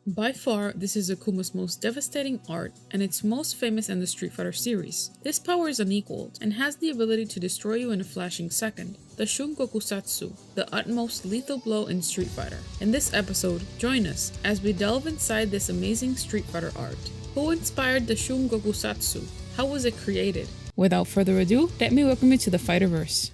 By far, this is Akuma's most devastating art, and it's most famous in the Street Fighter series. This power is unequaled, and has the ability to destroy you in a flashing second. The Shungokusatsu, the utmost lethal blow in Street Fighter. In this episode, join us as we delve inside this amazing Street Fighter art. Who inspired the Shungokusatsu? How was it created? Without further ado, let me welcome you to the Fighterverse.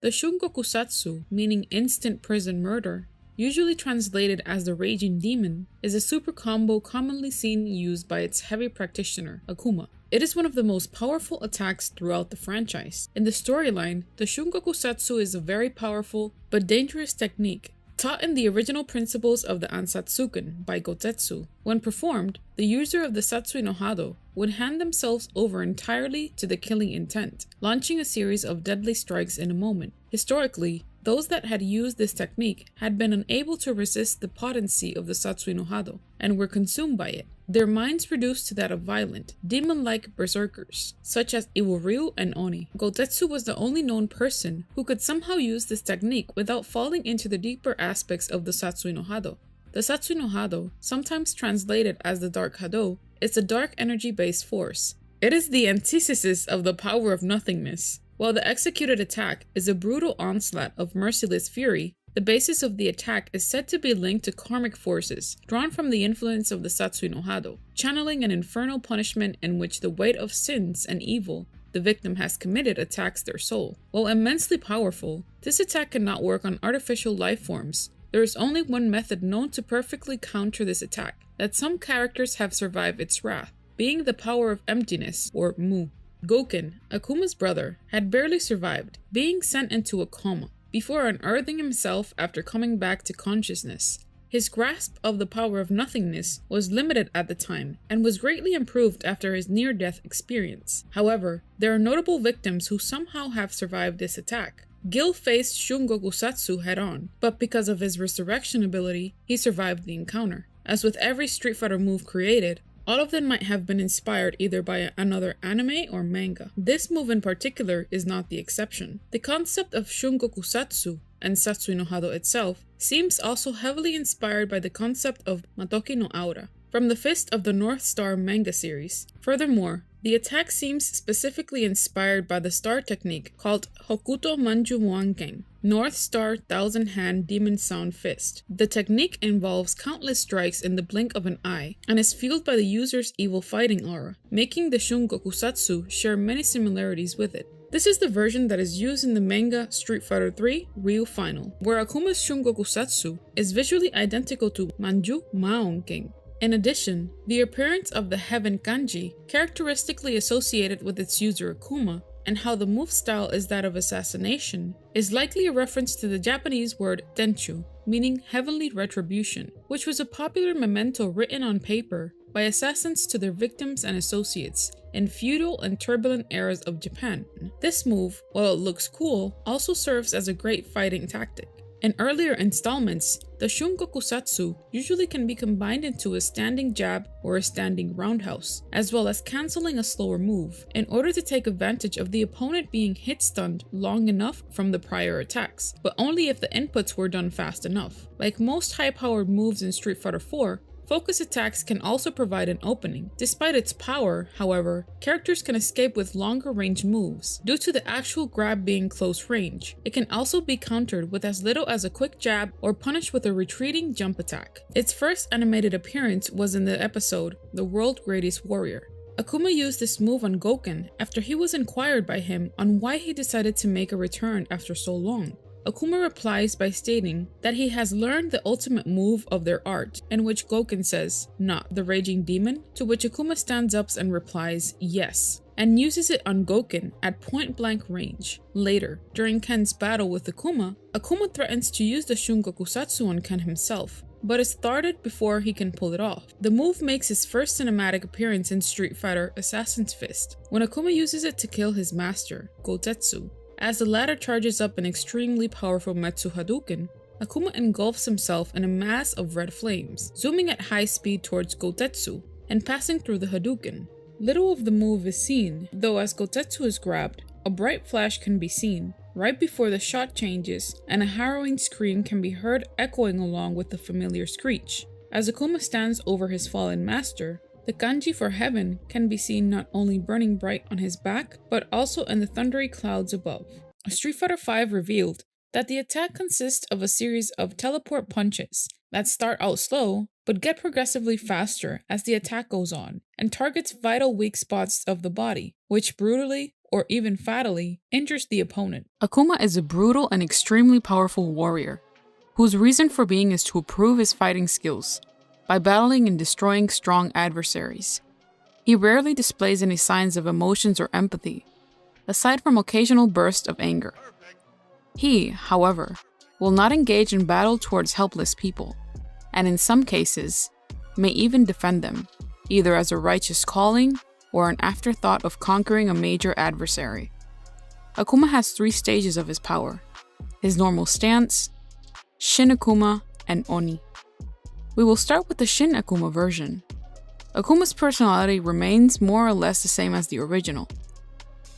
The Shungokusatsu, meaning instant prison murder, usually translated as the Raging Demon, is a super combo commonly seen used by its heavy practitioner, Akuma. It is one of the most powerful attacks throughout the franchise. In the storyline, the Shungokusatsu is a very powerful but dangerous technique, taught in the original principles of the Ansatsuken by Gotetsu. When performed, the user of the Satsui no Hado would hand themselves over entirely to the killing intent, launching a series of deadly strikes in a moment. Historically, those that had used this technique had been unable to resist the potency of the Satsui no Hado and were consumed by it, their minds reduced to that of violent, demon-like berserkers, such as Iwo and Oni. Gotetsu was the only known person who could somehow use this technique without falling into the deeper aspects of the Satsui no Hado. The Satsui no Hado, sometimes translated as the Dark Hado, is a dark energy-based force. It is the antithesis of the power of nothingness. While the executed attack is a brutal onslaught of merciless fury, the basis of the attack is said to be linked to karmic forces, drawn from the influence of the Satsui no Hado, channeling an infernal punishment in which the weight of sins and evil the victim has committed attacks their soul. While immensely powerful, this attack cannot work on artificial life forms. There is only one method known to perfectly counter this attack, that some characters have survived its wrath, being the power of emptiness, or Mu. Gouken, Akuma's brother, had barely survived, being sent into a coma, before unearthing himself after coming back to consciousness. His grasp of the power of nothingness was limited at the time, and was greatly improved after his near-death experience. However, there are notable victims who somehow have survived this attack. Gil faced Shungokusatsu head-on, but because of his resurrection ability, he survived the encounter. As with every Street Fighter move created, all of them might have been inspired either by another anime or manga. This move in particular is not the exception. The concept of Shungokusatsu and Satsui no Hado itself seems also heavily inspired by the concept of Matoki no Aura from the Fist of the North Star manga series. Furthermore, the attack seems specifically inspired by the star technique called Hokuto Manju Muanken, North Star Thousand Hand Demon Sound Fist. The technique involves countless strikes in the blink of an eye and is fueled by the user's evil fighting aura, making the Shungokusatsu share many similarities with it. This is the version that is used in the manga Street Fighter III Ryu Final, where Akuma's Shungokusatsu is visually identical to Manju Maonken. In addition, the appearance of the Heaven Kanji, characteristically associated with its user Akuma, and how the move style is that of assassination, is likely a reference to the Japanese word tenchu, meaning heavenly retribution, which was a popular memento written on paper by assassins to their victims and associates in feudal and turbulent eras of Japan. This move, while it looks cool, also serves as a great fighting tactic. In earlier installments, the Shungokusatsu usually can be combined into a standing jab or a standing roundhouse, as well as cancelling a slower move, in order to take advantage of the opponent being hit-stunned long enough from the prior attacks, but only if the inputs were done fast enough. Like most high-powered moves in Street Fighter IV, focus attacks can also provide an opening. Despite its power, however, characters can escape with longer range moves, due to the actual grab being close range. It can also be countered with as little as a quick jab or punished with a retreating jump attack. Its first animated appearance was in the episode The World's Greatest Warrior. Akuma used this move on Gouken after he was inquired by him on why he decided to make a return after so long. Akuma replies by stating that he has learned the ultimate move of their art, in which Gouken says, "Not the Raging Demon?" To which Akuma stands up and replies, "Yes," and uses it on Gouken at point-blank range. Later, during Ken's battle with Akuma, Akuma threatens to use the Shungokusatsu on Ken himself, but is thwarted before he can pull it off. The move makes his first cinematic appearance in Street Fighter Assassin's Fist, when Akuma uses it to kill his master, Gotetsu. As the latter charges up an extremely powerful Metsu Hadouken, Akuma engulfs himself in a mass of red flames, zooming at high speed towards Gotetsu and passing through the Hadouken. Little of the move is seen, though as Gotetsu is grabbed, a bright flash can be seen right before the shot changes, and a harrowing scream can be heard echoing along with the familiar screech. As Akuma stands over his fallen master, the kanji for heaven can be seen not only burning bright on his back, but also in the thundery clouds above. Street Fighter V revealed that the attack consists of a series of teleport punches that start out slow, but get progressively faster as the attack goes on, and targets vital weak spots of the body, which brutally, or even fatally, injures the opponent. Akuma is a brutal and extremely powerful warrior, whose reason for being is to improve his fighting skills by battling and destroying strong adversaries. He rarely displays any signs of emotions or empathy, aside from occasional bursts of anger. He, however, will not engage in battle towards helpless people, and in some cases, may even defend them, either as a righteous calling or an afterthought of conquering a major adversary. Akuma has 3 stages of his power: his normal stance, Shin Akuma, and Oni. We will start with the Shin Akuma version. Akuma's personality remains more or less the same as the original.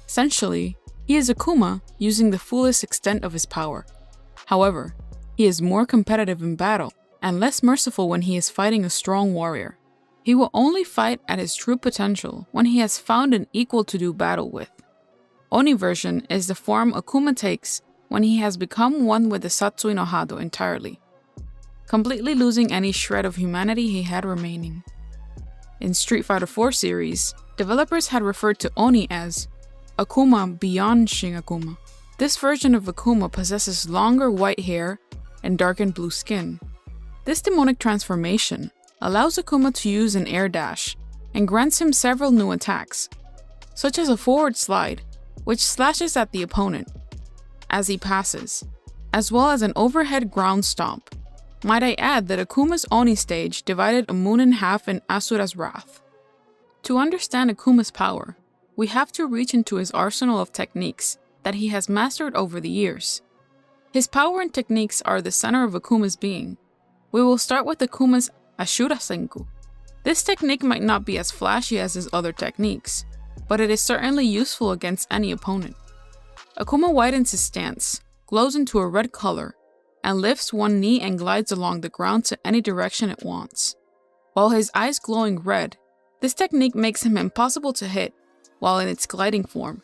Essentially, he is Akuma using the fullest extent of his power. However, he is more competitive in battle and less merciful when he is fighting a strong warrior. He will only fight at his true potential when he has found an equal to do battle with. Oni version is the form Akuma takes when he has become one with the Satsui no Hado entirely, completely losing any shred of humanity he had remaining. In Street Fighter IV series, developers had referred to Oni as Akuma beyond Shin Akuma. This version of Akuma possesses longer white hair and darkened blue skin. This demonic transformation allows Akuma to use an air dash and grants him several new attacks, such as a forward slide, which slashes at the opponent as he passes, as well as an overhead ground stomp. Might I add that Akuma's Oni stage divided a moon in half in Asura's Wrath. To understand Akuma's power, we have to reach into his arsenal of techniques that he has mastered over the years. His power and techniques are the center of Akuma's being. We will start with Akuma's Ashura Senku. This technique might not be as flashy as his other techniques, but it is certainly useful against any opponent. Akuma widens his stance, glows into a red color, and lifts one knee and glides along the ground to any direction it wants. While his eyes glowing red, this technique makes him impossible to hit while in its gliding form.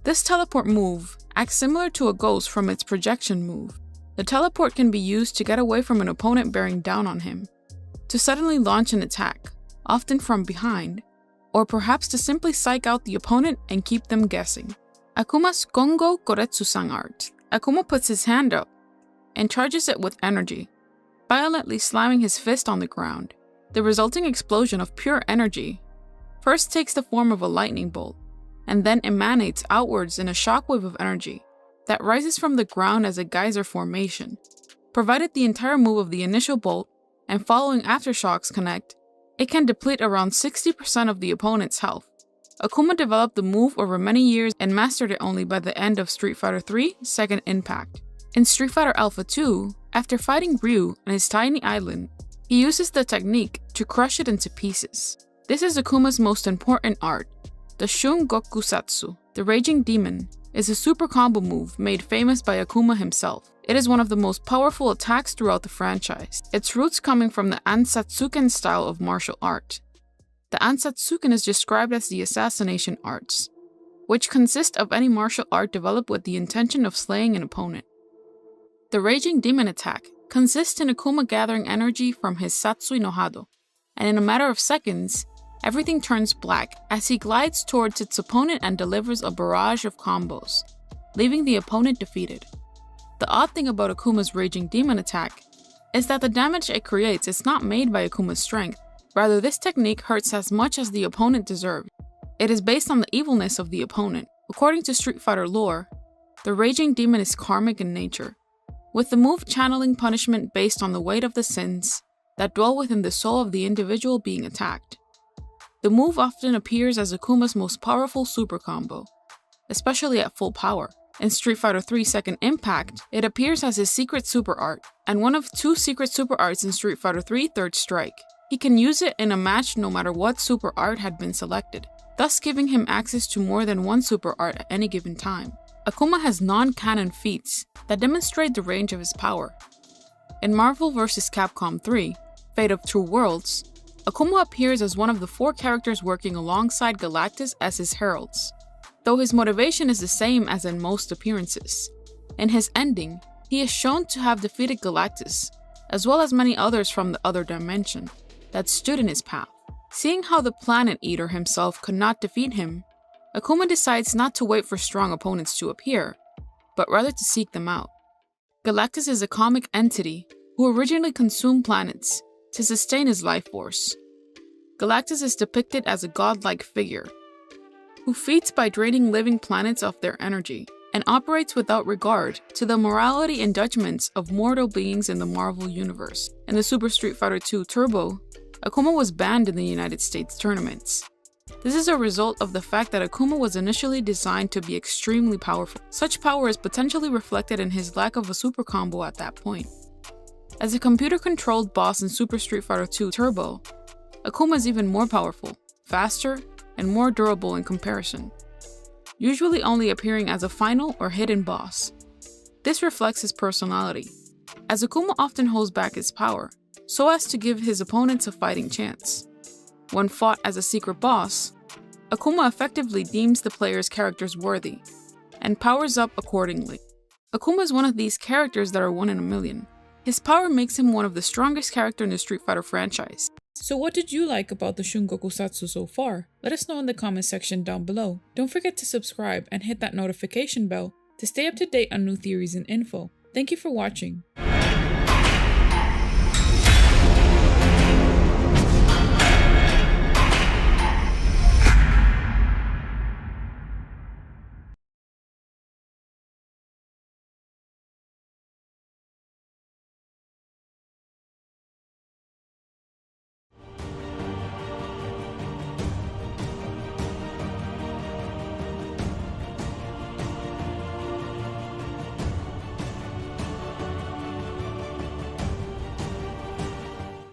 This teleport move acts similar to a ghost from its projection move. The teleport can be used to get away from an opponent bearing down on him, to suddenly launch an attack, often from behind, or perhaps to simply psych out the opponent and keep them guessing. Akuma's Kongo Koretsu-san art. Akuma puts his hand up and charges it with energy, violently slamming his fist on the ground. The resulting explosion of pure energy first takes the form of a lightning bolt, and then emanates outwards in a shockwave of energy that rises from the ground as a geyser formation. Provided the entire move of the initial bolt and following aftershocks connect, it can deplete around 60% of the opponent's health. Akuma developed the move over many years and mastered it only by the end of Street Fighter III Second Impact. In Street Fighter Alpha 2, after fighting Ryu on his tiny island, he uses the technique to crush it into pieces. This is Akuma's most important art. The Shun Gokusatsu, the Raging Demon, is a super combo move made famous by Akuma himself. It is one of the most powerful attacks throughout the franchise, its roots coming from the Ansatsuken style of martial art. The Ansatsuken is described as the assassination arts, which consist of any martial art developed with the intention of slaying an opponent. The Raging Demon attack consists in Akuma gathering energy from his Satsui no Hado, and in a matter of seconds, everything turns black as he glides towards its opponent and delivers a barrage of combos, leaving the opponent defeated. The odd thing about Akuma's Raging Demon attack is that the damage it creates is not made by Akuma's strength. Rather, this technique hurts as much as the opponent deserves. It is based on the evilness of the opponent. According to Street Fighter lore, the Raging Demon is karmic in nature, with the move channeling punishment based on the weight of the sins that dwell within the soul of the individual being attacked. The move often appears as Akuma's most powerful super combo, especially at full power. In Street Fighter III Second Impact, it appears as his secret super art, and one of 2 secret super arts in Street Fighter III Third Strike. He can use it in a match no matter what super art had been selected. thus giving him access to more than one super art at any given time. Akuma has non-canon feats that demonstrate the range of his power. In Marvel vs. Capcom 3, Fate of Two Worlds, Akuma appears as one of the 4 characters working alongside Galactus as his heralds, though his motivation is the same as in most appearances. In his ending, he is shown to have defeated Galactus, as well as many others from the other dimension that stood in his path. Seeing how the Planet Eater himself could not defeat him, Akuma decides not to wait for strong opponents to appear, but rather to seek them out. Galactus is a comic entity who originally consumed planets to sustain his life force. Galactus is depicted as a godlike figure who feeds by draining living planets of their energy and operates without regard to the morality and judgments of mortal beings in the Marvel Universe. In the Super Street Fighter II Turbo, Akuma was banned in the United States tournaments. This is a result of the fact that Akuma was initially designed to be extremely powerful. Such power is potentially reflected in his lack of a super combo at that point. As a computer-controlled boss in Super Street Fighter II Turbo, Akuma is even more powerful, faster, and more durable in comparison, usually only appearing as a final or hidden boss. This reflects his personality, as Akuma often holds back his power, so as to give his opponents a fighting chance. When fought as a secret boss, Akuma effectively deems the player's characters worthy, and powers up accordingly. Akuma is one of these characters that are 1 in a million. His power makes him one of the strongest characters in the Street Fighter franchise. So what did you like about the Shungokusatsu so far? Let us know in the comment section down below. Don't forget to subscribe and hit that notification bell to stay up to date on new theories and info. Thank you for watching.